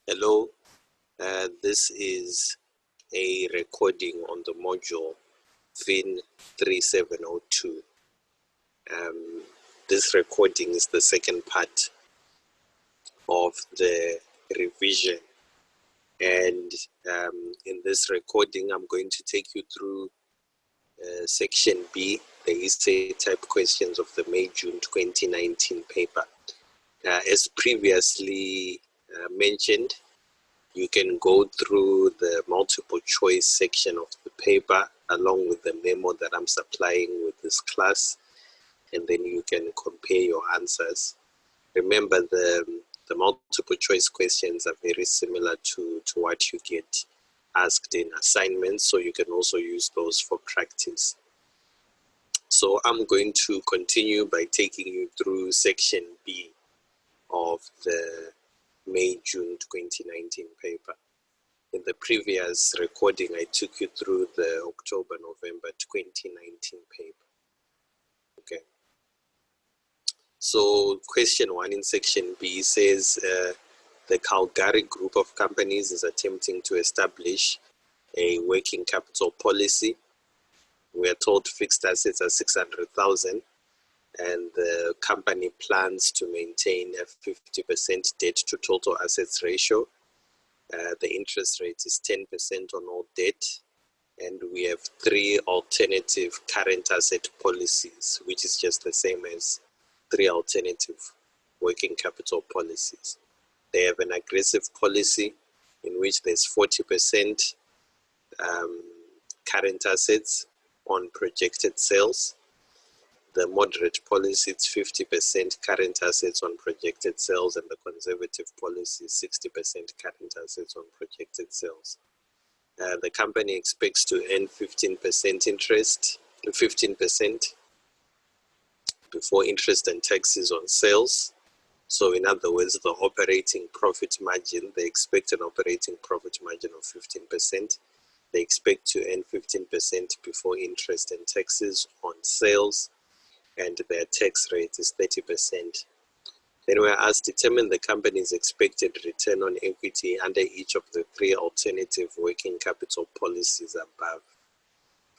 Hello, this is a recording on the module FIN3702. This recording is the second part of the revision, and in this recording I'm going to take you through section B, the essay type questions of the May-June 2019 paper. As previously mentioned, you can go through the multiple choice section of the paper along with the memo that I'm supplying with this class, and then you can compare your answers. Remember, the multiple choice questions are very similar to what you get asked in assignments, so you can also use those for practice. So I'm going to continue by taking you through section B of the May-June 2019 paper. In the previous recording, I took you through the October-November 2019 paper. Okay. So question 1 in section B says the Calgary group of companies is attempting to establish a working capital policy. We are told fixed assets are 600,000 and the company plans to maintain a 50% debt to total assets ratio. The interest rate is 10% on all debt, and we have 3 alternative current asset policies, which is just the same as 3 alternative working capital policies. They have an aggressive policy in which there's 40% current assets on projected sales. The moderate policy is 50% current assets on projected sales, and the conservative policy is 60% current assets on projected sales. The company expects to earn 15% interest, 15% before interest and taxes on sales. So in other words, the operating profit margin, they expect an operating profit margin of 15%. They expect to earn 15% before interest and taxes on sales, and their tax rate is 30%. Then we're asked to determine the company's expected return on equity under each of the 3 alternative working capital policies above.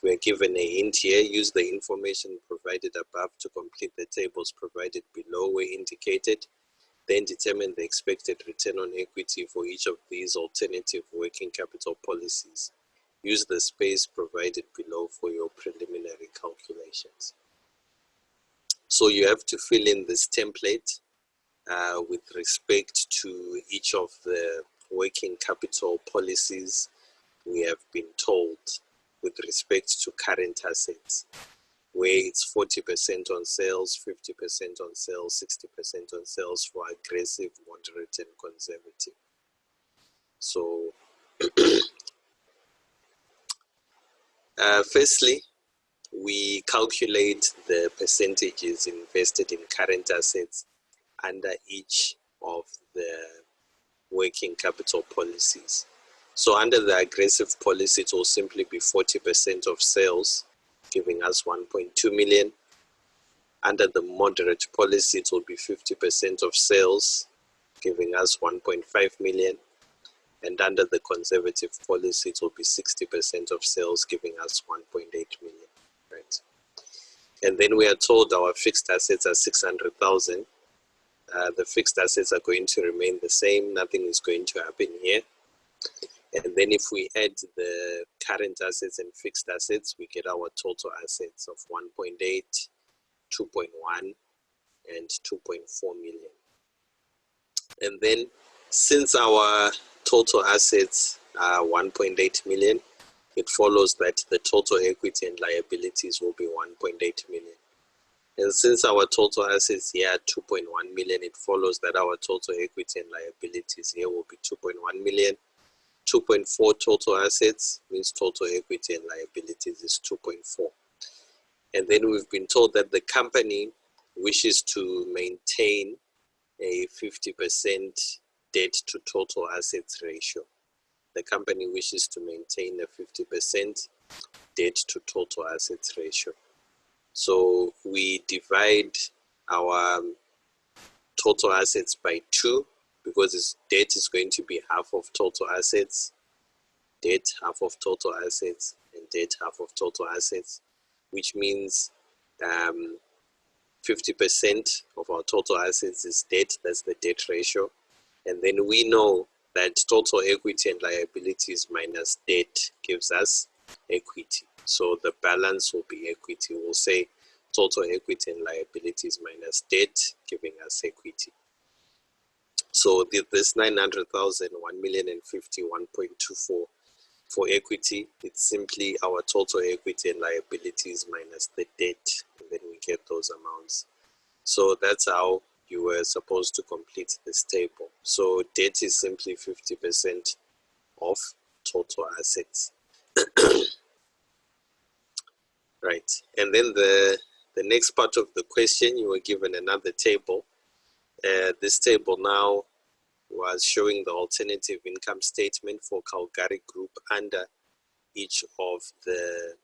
We're given a hint here. Use the information provided above to complete the tables provided below where indicated. Then determine the expected return on equity for each of these alternative working capital policies. Use the space provided below for your preliminary calculations. So you have to fill in this template with respect to each of the working capital policies we have been told with respect to current assets, where it's 40% on sales, 50% on sales, 60% on sales for aggressive, moderate, and conservative. So firstly, we calculate the percentages invested in current assets under each of the working capital policies. So under the aggressive policy, it will simply be 40% of sales, giving us 1.2 million. Under the moderate policy, it will be 50% of sales, giving us 1.5 million. And under the conservative policy, it will be 60% of sales, giving us 1.8 million. Right. And then we are told our fixed assets are 600,000. The fixed assets are going to remain the same. Nothing is going to happen here. And then if we add the current assets and fixed assets, we get our total assets of 1.8, 2.1, and 2.4 million. And then since our total assets are 1.8 million, it follows that the total equity and liabilities will be 1.8 million. And since our total assets here are 2.1 million, it follows that our total equity and liabilities here will be 2.1 million. 2.4 total assets means total equity and liabilities is 2.4. And then we've been told that the company wishes to maintain a 50% debt to total assets ratio. The company wishes to maintain a 50% debt to total assets ratio. So we divide our total assets by 2 because debt is going to be half of total assets, debt half of total assets, and debt half of total assets, which means 50% of our total assets is debt. That's the debt ratio. And then we know that total equity and liabilities minus debt gives us equity. So the balance will be equity. We'll say total equity and liabilities minus debt giving us equity. So this 900,000, 1,051,240 for equity, it's simply our total equity and liabilities minus the debt, and then we get those amounts. So that's how you were supposed to complete this table. So debt is simply 50% of total assets. Right, and then the next part of the question, you were given another table. This table now was showing the alternative income statement for Calgary Group under each of the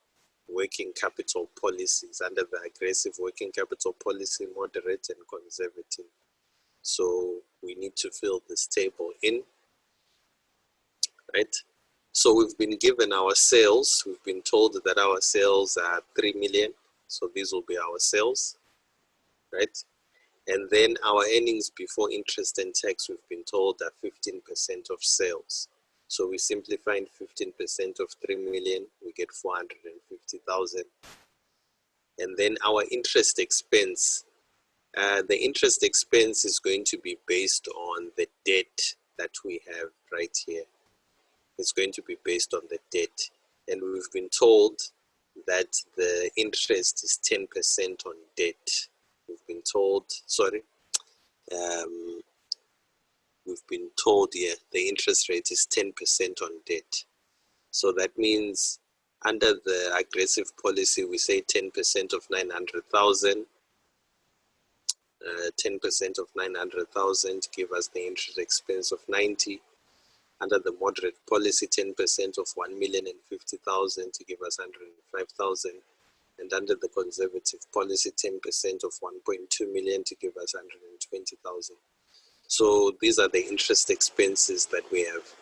working capital policies, under the aggressive working capital policy, moderate and conservative. So we need to fill this table in, right? So we've been given our sales. We've been told that our sales are 3 million. So these will be our sales, right? And then our earnings before interest and tax, we've been told, are 15% of sales. So we simply find 15% of 3 million, we get 450,000. And then our interest expense, the interest expense is going to be based on the debt that we have right here. It's going to be based on the debt. And we've been told that the interest is 10% on debt. We've been told, we've been told, yeah, the interest rate is 10% on debt. So that means under the aggressive policy, we say 10% of 900,000. 10% of 900,000 give us the interest expense of 90. Under the moderate policy, 10% of 1,050,000 to give us 105,000. And under the conservative policy, 10% of 1.2 million to give us 120,000. So these are the interest expenses that we have.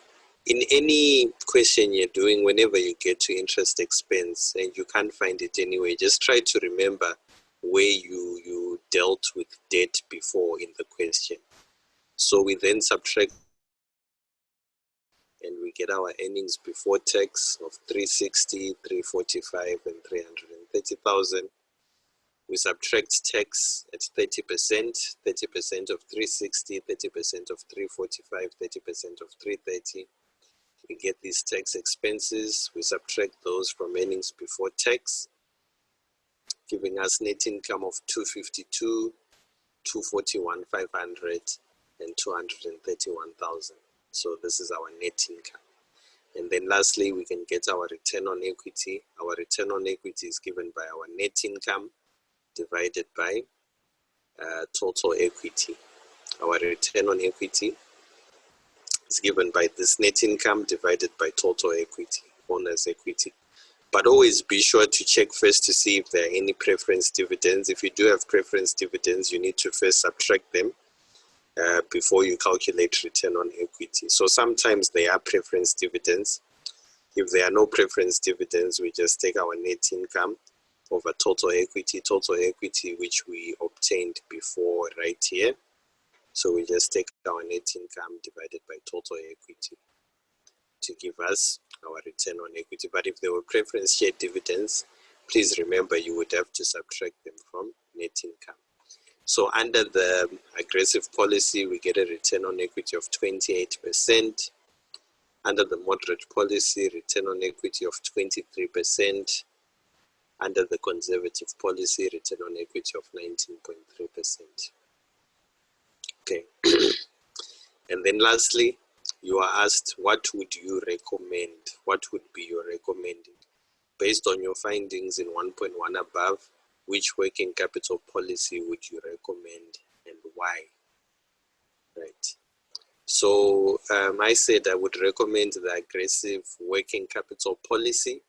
In any question you're doing, whenever you get to interest expense and you can't find it anyway, just try to remember where you dealt with debt before in the question. So we then subtract and we get our earnings before tax of 360, 345, and 330,000. We subtract tax at 30%, 30% of 360, 30% of 345, 30% of 330. We get these tax expenses. We subtract those from earnings before tax, giving us net income of 252, 241, 500, and 231,000. So this is our net income. And then lastly, we can get our return on equity. Our return on equity is given by our net income divided by total equity. Our return on equity is given by this net income divided by total equity, owner's equity. But always be sure to check first to see if there are any preference dividends. If you do have preference dividends, you need to first subtract them before you calculate return on equity. So sometimes there are preference dividends. If there are no preference dividends, we just take our net income over total equity which we obtained before right here. So we just take our net income divided by total equity to give us our return on equity. But if there were preference share dividends, please remember you would have to subtract them from net income. So under the aggressive policy, we get a return on equity of 28%. Under the moderate policy, return on equity of 23%. Under the conservative policy, return on equity of 19.3%. Okay. And then lastly, you are asked, what would you recommend? What would be your recommended? Based on your findings in 1.1 above, which working capital policy would you recommend and why? Right. So I said I would recommend the aggressive working capital policy.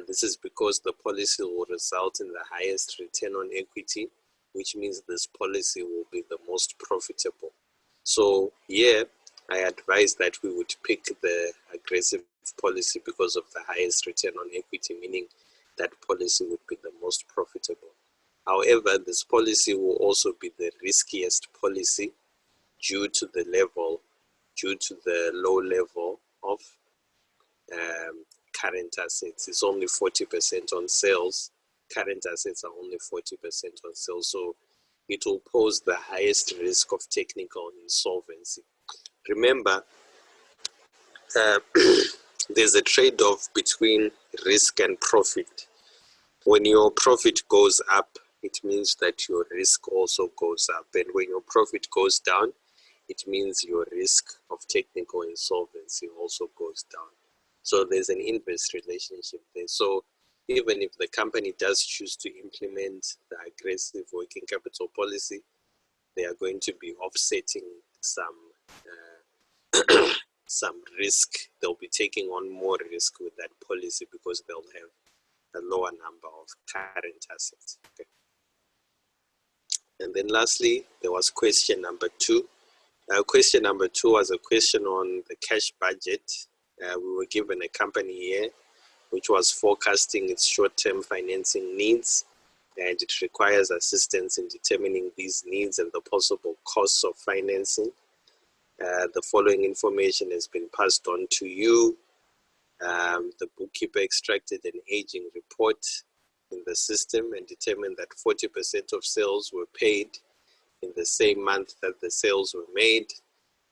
This is because the policy will result in the highest return on equity, which means this policy will be the most profitable. So here I advise that we would pick the aggressive policy because of the highest return on equity, meaning that policy would be the most profitable. However, this policy will also be the riskiest policy due to the low level of current assets. It's only 40% on sales. Current assets are only 40% on sales. So it will pose the highest risk of technical insolvency. Remember, there's a trade-off between risk and profit. When your profit goes up, it means that your risk also goes up. And when your profit goes down, it means your risk of technical insolvency also goes down. So there's an inverse relationship there. So even if the company does choose to implement the aggressive working capital policy, they are going to be offsetting some risk. They'll be taking on more risk with that policy because they'll have a lower number of current assets. Okay. And then lastly, there was question number 2. Question number 2 was a question on the cash budget. We were given a company here which was forecasting its short-term financing needs, and it requires assistance in determining these needs and the possible costs of financing. The following information has been passed on to you. The bookkeeper extracted an aging report in the system and determined that 40% of sales were paid in the same month that the sales were made,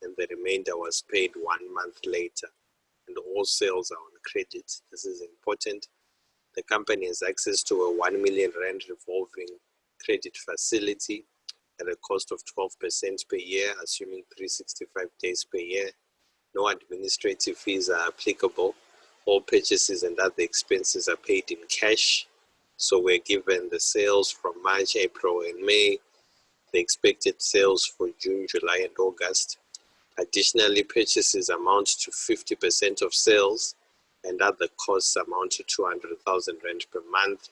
and the remainder was paid 1 month later. And all sales are on credit. This is important. The company has access to a 1 million rand revolving credit facility at a cost of 12% per year, assuming 365 days per year. No administrative fees are applicable. All purchases and other expenses are paid in cash. So we're given the sales from March, April, and May, the expected sales for June, July, and August. Additionally, purchases amount to 50% of sales, and other costs amount to 200,000 rand per month,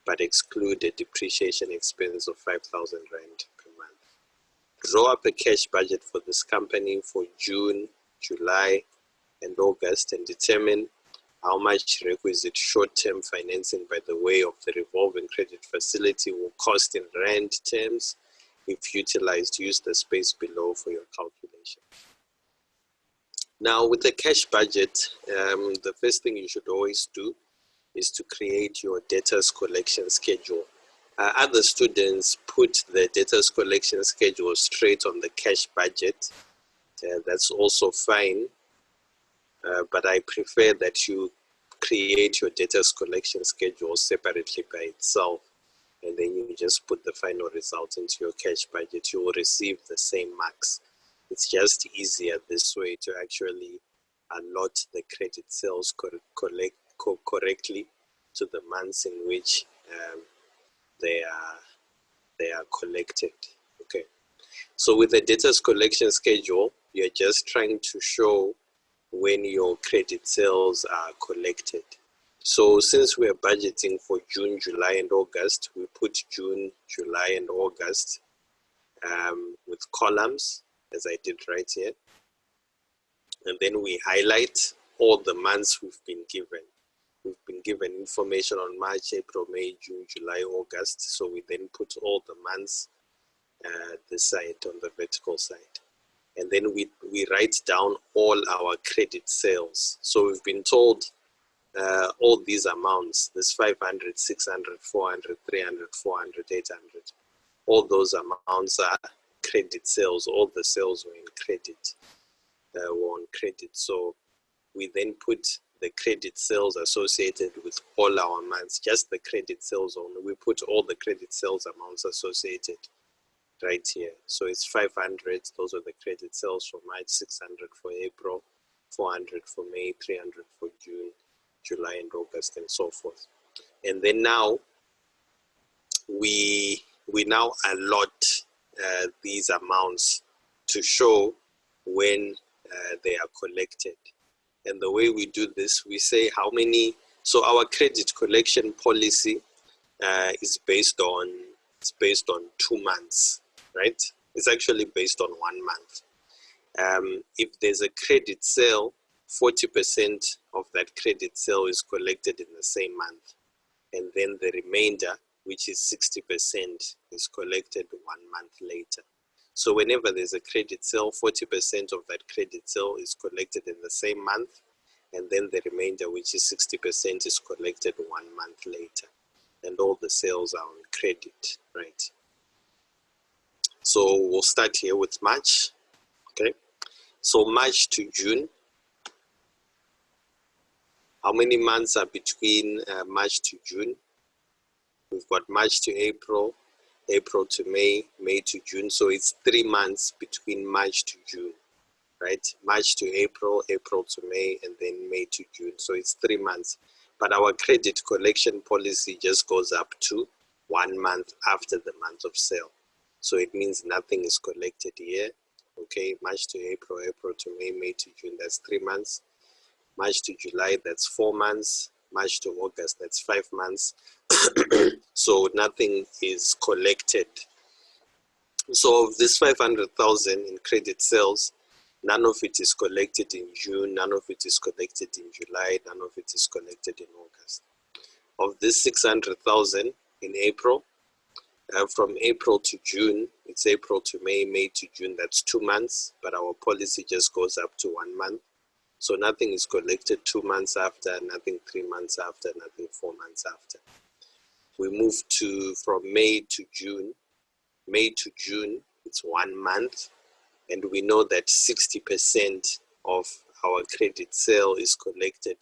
but exclude a depreciation expense of 5,000 rand per month. Draw up a cash budget for this company for June, July, and August, and determine how much requisite short-term financing by the way of the revolving credit facility will cost in rand terms. If utilized, use the space below for your calculation. Now, with the cash budget, the first thing you should always do is to create your debtors collection schedule. Other students put the debtors collection schedule straight on the cash budget. That's also fine, but I prefer that you create your debtors collection schedule separately by itself, and then you just put the final result into your cash budget. You will receive the same marks. It's just easier this way to actually allot the credit sales correctly to the months in which they are collected. Okay. So with the debtors collection schedule, you're just trying to show when your credit sales are collected. So since we're budgeting for June, July, and August, we put June, July, and August with columns, as I did right here. And then we highlight all the months we've been given. We've been given information on March, April, May, June, July, August. So we then put all the months this side on the vertical side. And then we write down all our credit sales. So we've been told all these amounts, this 500, 600, 400, 300, 400, 800, all those amounts are credit sales. All the sales were in credit, were on credit. So we then put the credit sales associated with all our months, just the credit sales only. We put all the credit sales amounts associated right here. So it's 500, those are the credit sales for March, 600 for April, 400 for May, 300 for June, July, and August, and so forth. And then now we now allot these amounts to show when they are collected. And the way we do this, we say how many. So our credit collection policy is based on 2 months, right? It's actually based on 1 month. If there's a credit sale, 40% of that credit sale is collected in the same month. And then the remainder, which is 60%, is collected 1 month later. So whenever there's a credit sale, 40% of that credit sale is collected in the same month, and then the remainder, which is 60%, is collected 1 month later. And all the sales are on credit, right? So we'll start here with March, okay? So March to June, how many months are between March to June? We've got March to April, April to May, May to June. So it's 3 months between March to June, right? March to April, April to May, and then May to June. So it's 3 months. But our credit collection policy just goes up to 1 month after the month of sale. So it means nothing is collected here. Okay, March to April, April to May, May to June, that's 3 months. March to July, that's 4 months. March to August, that's 5 months. So nothing is collected. So of this 500,000 in credit sales, none of it is collected in June, none of it is collected in July, none of it is collected in August. Of this 600,000 in April, from April to June, it's April to May, May to June, that's 2 months, but our policy just goes up to 1 month. So nothing is collected 2 months after, nothing 3 months after, nothing 4 months after. We move to from May to June. May to June, it's 1 month, and we know that 60% of our credit sale is collected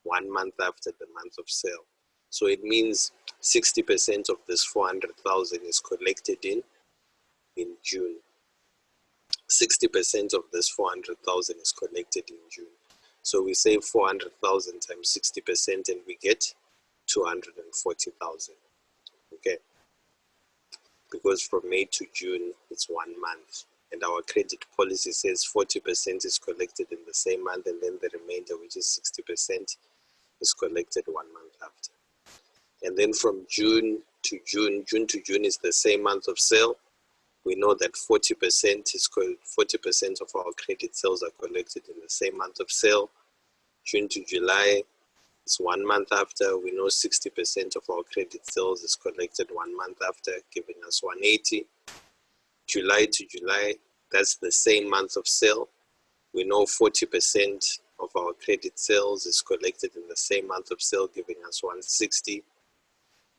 1 month after the month of sale. So it means 60% of this 400,000 is collected in June. 60% of this 400,000 is collected in June. So we say 400,000 times 60% and we get 240,000. Okay. Because from May to June, it's 1 month. And our credit policy says 40% is collected in the same month, and then the remainder, which is 60%, is collected 1 month after. And then from June to June, June to June is the same month of sale. We know that 40% of our credit sales are collected in the same month of sale. June to July is 1 month after. We know 60% of our credit sales is collected 1 month after, giving us 180. July to July, that's the same month of sale. We know 40% of our credit sales is collected in the same month of sale, giving us 160.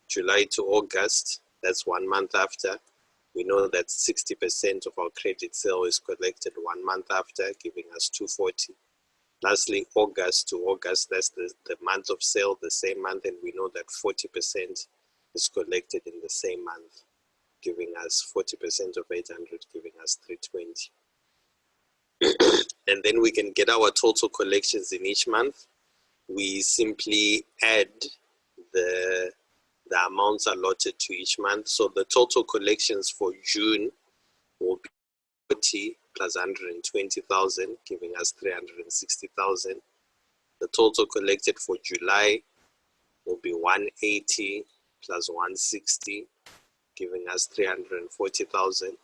July to August, that's 1 month after. We know that 60% of our credit sale is collected 1 month after, giving us 240. Lastly, August to August, that's the month of sale, the same month, and we know that 40% is collected in the same month, giving us 40% of 800, giving us 320. And then we can get our total collections in each month. We simply add the amounts allotted to each month. So the total collections for June will be 40 plus 120,000, giving us 360,000. The total collected for July will be 180 plus 160, giving us 340,000.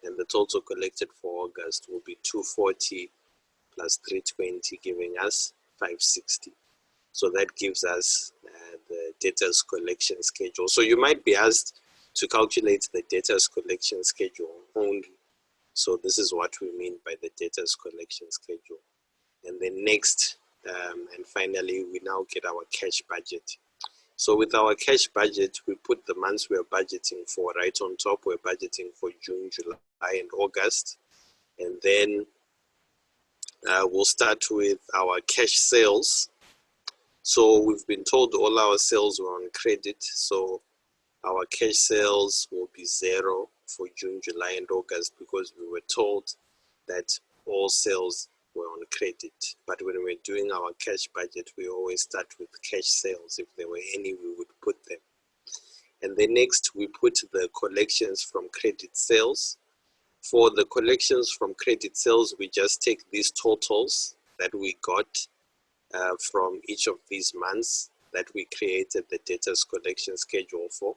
And the total collected for August will be 240 plus 320, giving us 560. So that gives us the debtors collection schedule. So you might be asked to calculate the debtors collection schedule only. So this is what we mean by the debtors collection schedule. And then next, and finally, we now get our cash budget. So with our cash budget, we put the months we're budgeting for right on top. We're budgeting for June, July, and August. And then we'll start with our cash sales. So we've been told all our sales were on credit. So our cash sales will be 0 for June, July, and August because we were told that all sales were on credit. But when we're doing our cash budget, we always start with cash sales. If there were any, we would put them. And then next, we put the collections from credit sales. For the collections from credit sales, we just take these totals that we got from each of these months that we created the debtors collection schedule for.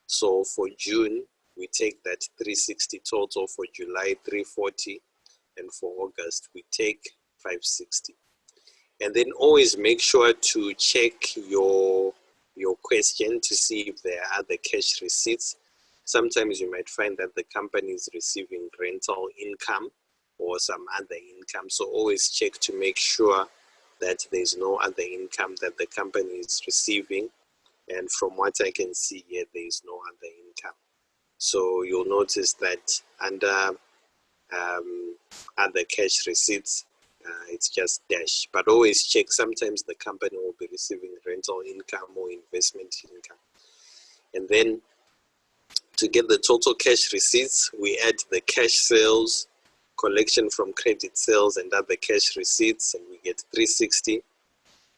So for June, we take that 360 total, for July 340, and for August we take 560. And then always make sure to check your question to see if there are other cash receipts. Sometimes you might find that the company is receiving rental income or some other income. So always check to make sure that there's no other income that the company is receiving. And from what I can see here, there is no other income. So you'll notice that under other cash receipts, it's just dash. But always check, sometimes the company will be receiving rental income or investment income. And then to get the total cash receipts, we add the cash sales, collection from credit sales and other cash receipts, and we get 360.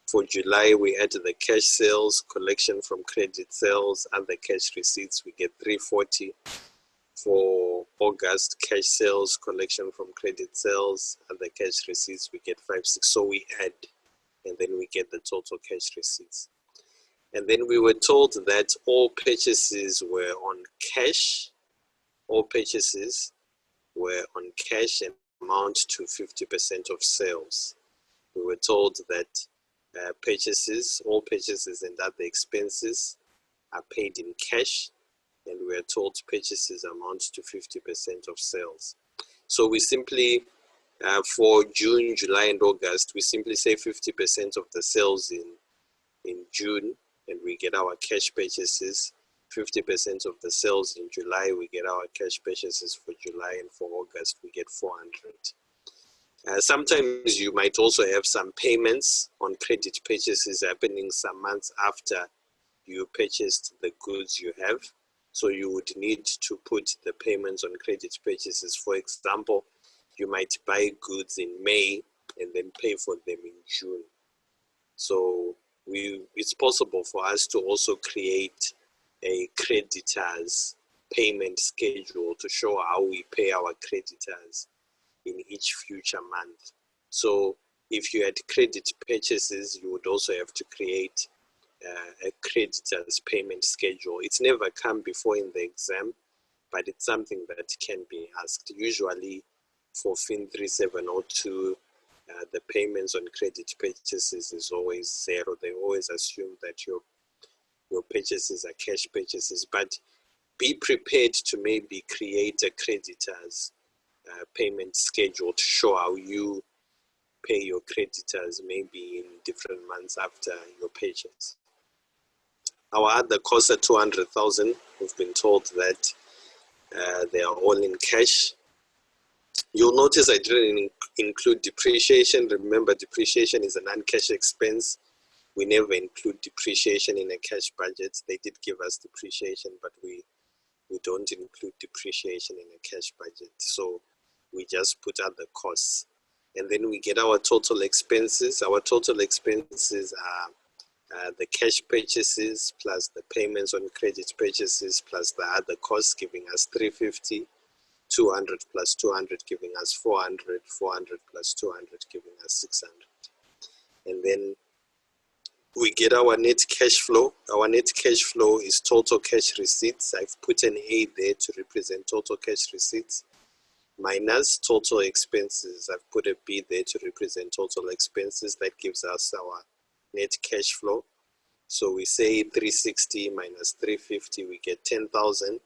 For July, we add the cash sales, collection from credit sales, other cash receipts, we get 340. For August, cash sales, collection from credit sales, other cash receipts, we get 56. So we add, and then we get the total cash receipts. And then we were told that all purchases were on cash. All purchases were on cash and amount to 50% of sales. We were told that all purchases and other expenses are paid in cash, and we are told purchases amount to 50% of sales. So we simply, for June, July, and August, we simply say 50% of the sales in June, and we get our cash purchases. 50% of the sales in July, we get our cash purchases for July, and for August, we get 400. Sometimes you might also have some payments on credit purchases happening some months after you purchased the goods you have. So you would need to put the payments on credit purchases. For example, you might buy goods in May and then pay for them in June. So it's possible for us to also create a creditors payment schedule to show how we pay our creditors in each future month. So if you had credit purchases, you would also have to create a creditor's payment schedule. It's never come before in the exam, but it's something that can be asked. Usually for FIN3702, the payments on credit purchases is always zero. They always assume that your purchases are cash purchases, but be prepared to maybe create a creditor's payment schedule to show how you pay your creditors maybe in different months after your purchase. Our other costs are 200,000. We've been told that they are all in cash. You'll notice I didn't include depreciation. Remember, depreciation is a non-cash expense. We never include depreciation in a cash budget. They did give us depreciation, but we don't include depreciation in a cash budget. So we just put out the costs. And then we get our total expenses. Our total expenses are the cash purchases plus the payments on credit purchases plus the other costs, giving us 350, 200 plus 200 giving us 400, 400 plus 200 giving us 600. And then we get our net cash flow. Our net cash flow is total cash receipts. I've put an A there to represent total cash receipts, minus total expenses. I've put a B there to represent total expenses. That gives us our net cash flow. So we say 360 minus 350, we get 10,000.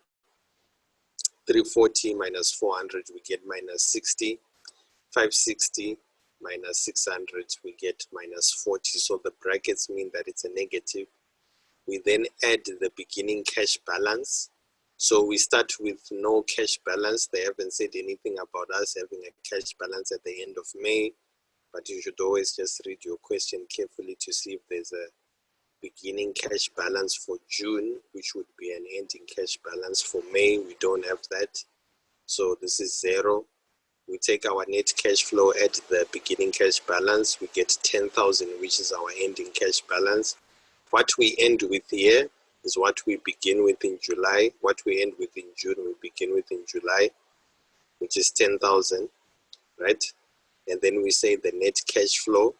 340 minus 400, we get minus 60. 560 minus 600, we get minus 40. So the brackets mean that it's a negative. We then add the beginning cash balance. So we start with no cash balance. They haven't said anything about us having a cash balance at the end of May, but you should always just read your question carefully to see if there's a beginning cash balance for June, which would be an ending cash balance. For May, we don't have that. So this is 0. We take our net cash flow, add the beginning cash balance, we get 10,000, which is our ending cash balance. What we end with here is what we begin with in July. What we end with in June, we begin with in July, which is 10,000, right? And then we say the net cash flow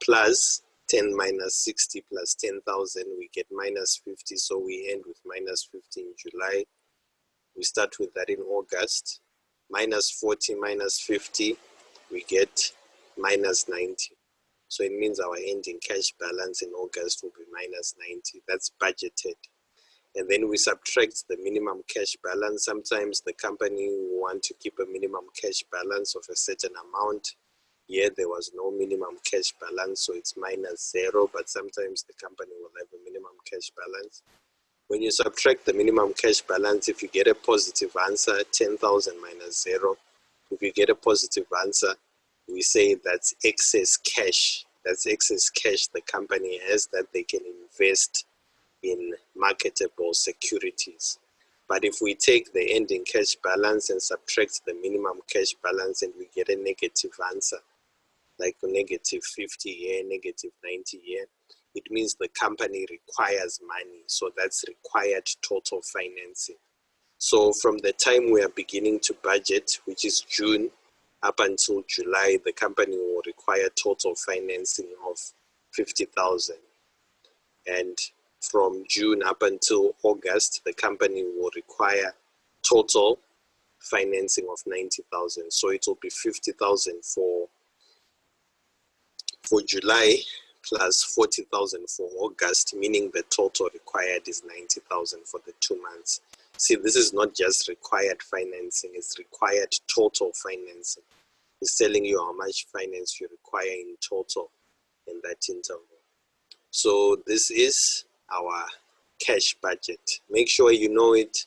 plus 10 minus 60 plus 10,000, we get minus 50. So we end with minus 50 in July. We start with that in August. minus 40 minus 50, we get minus 90. So it means our ending cash balance in August will be minus 90. That's budgeted. And then we subtract the minimum cash balance. Sometimes the company will want to keep a minimum cash balance of a certain amount. Here there was no minimum cash balance, so it's minus 0, but sometimes the company will have a minimum cash balance. When you subtract the minimum cash balance, if you get a positive answer, 10,000 minus 0, if you get a positive answer, we say that's excess cash. That's excess cash the company has that they can invest in marketable securities. But if we take the ending cash balance and subtract the minimum cash balance and we get a negative answer, like negative 50 here, negative 90 here, it means the company requires money. So that's required total financing. So from the time we are beginning to budget, which is June, up until July, the company will require total financing of 50,000. And from June up until August, the company will require total financing of 90,000. So it will be 50,000 for July plus 40,000 for August, meaning the total required is 90,000 for the 2 months. See, this is not just required financing, it's required total financing. It's telling you how much finance you require in total in that interval. So this is our cash budget. Make sure you know it.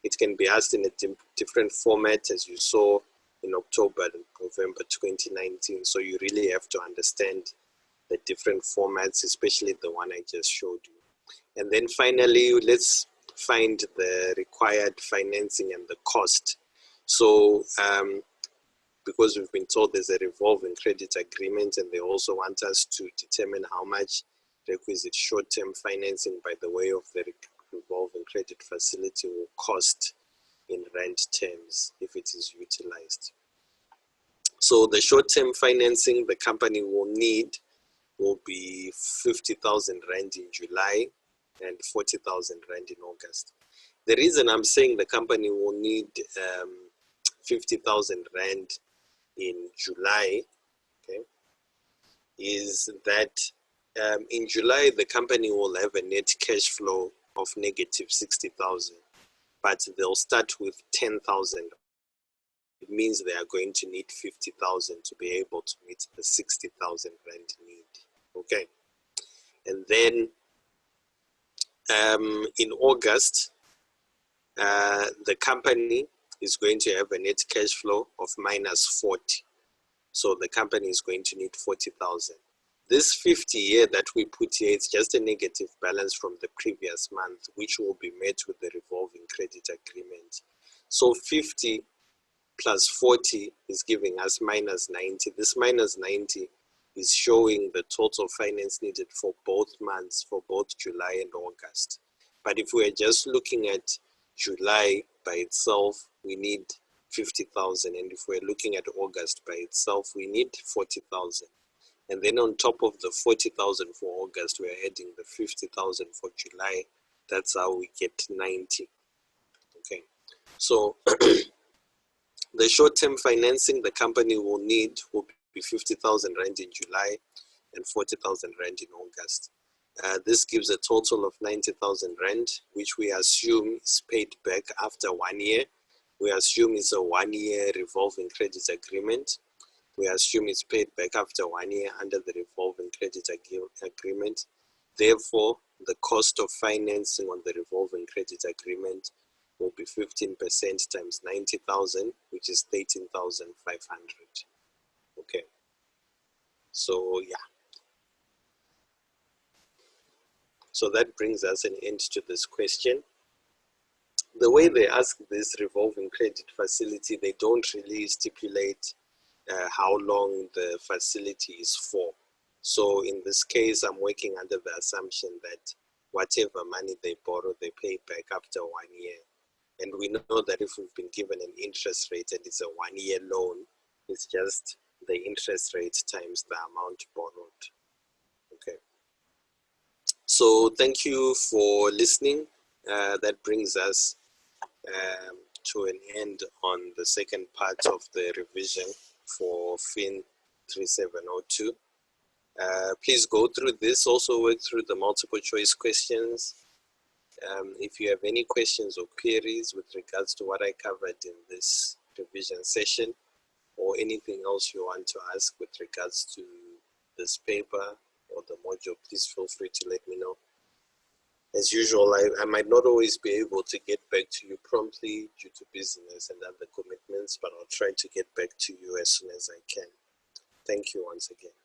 It can be asked in a different format, as you saw in October and November 2019. So you really have to understand the different formats, especially the one I just showed you. And then finally, let's find the required financing and the cost. So because we've been told there's a revolving credit agreement, and they also want us to determine how much requisite short-term financing by the way of the revolving credit facility will cost in rand terms if it is utilized. So the short-term financing the company will need will be 50,000 rand in July and 40,000 rand in August. The reason I'm saying the company will need 50,000 rand in July, okay, is that in July the company will have a net cash flow of negative 60,000, but they'll start with 10,000. It means they are going to need 50,000 to be able to meet the 60,000 rand need. Okay, and then in August, the company is going to have a net cash flow of minus 40. So the company is going to need 40,000. This 50 here that we put here is just a negative balance from the previous month, which will be met with the revolving credit agreement. So 50 plus 40 is giving us minus 90. This minus 90 is showing the total finance needed for both months, for both July and August. But if we're just looking at July by itself, we need 50,000. And if we're looking at August by itself, we need 40,000. And then on top of the 40,000 for August, we're adding the 50,000 for July. That's how we get 90. Okay. So the short-term financing the company will need will be 50,000 rand in July and 40,000 rand in August. This gives a total of 90,000 rand, which we assume is paid back after 1 year. We assume it's a 1-year revolving credit agreement. We assume it's paid back after 1 year under the revolving credit agreement. Therefore, the cost of financing on the revolving credit agreement will be 15% times 90,000, which is 13,500. Okay. So yeah. So that brings us an end to this question. The way they ask this revolving credit facility, they don't really stipulate how long the facility is for. So in this case, I'm working under the assumption that whatever money they borrow, they pay back after 1 year. And we know that if we've been given an interest rate and it's a 1-year loan, it's just the interest rate times the amount borrowed. Okay. So thank you for listening. That brings us to an end on the second part of the revision for FIN 3702. Please go through this, also work through the multiple choice questions. If you have any questions or queries with regards to what I covered in this revision session, or anything else you want to ask with regards to this paper or the module, please feel free to let me know. As usual, I might not always be able to get back to you promptly due to business and other commitments, but I'll try to get back to you as soon as I can. Thank you once again.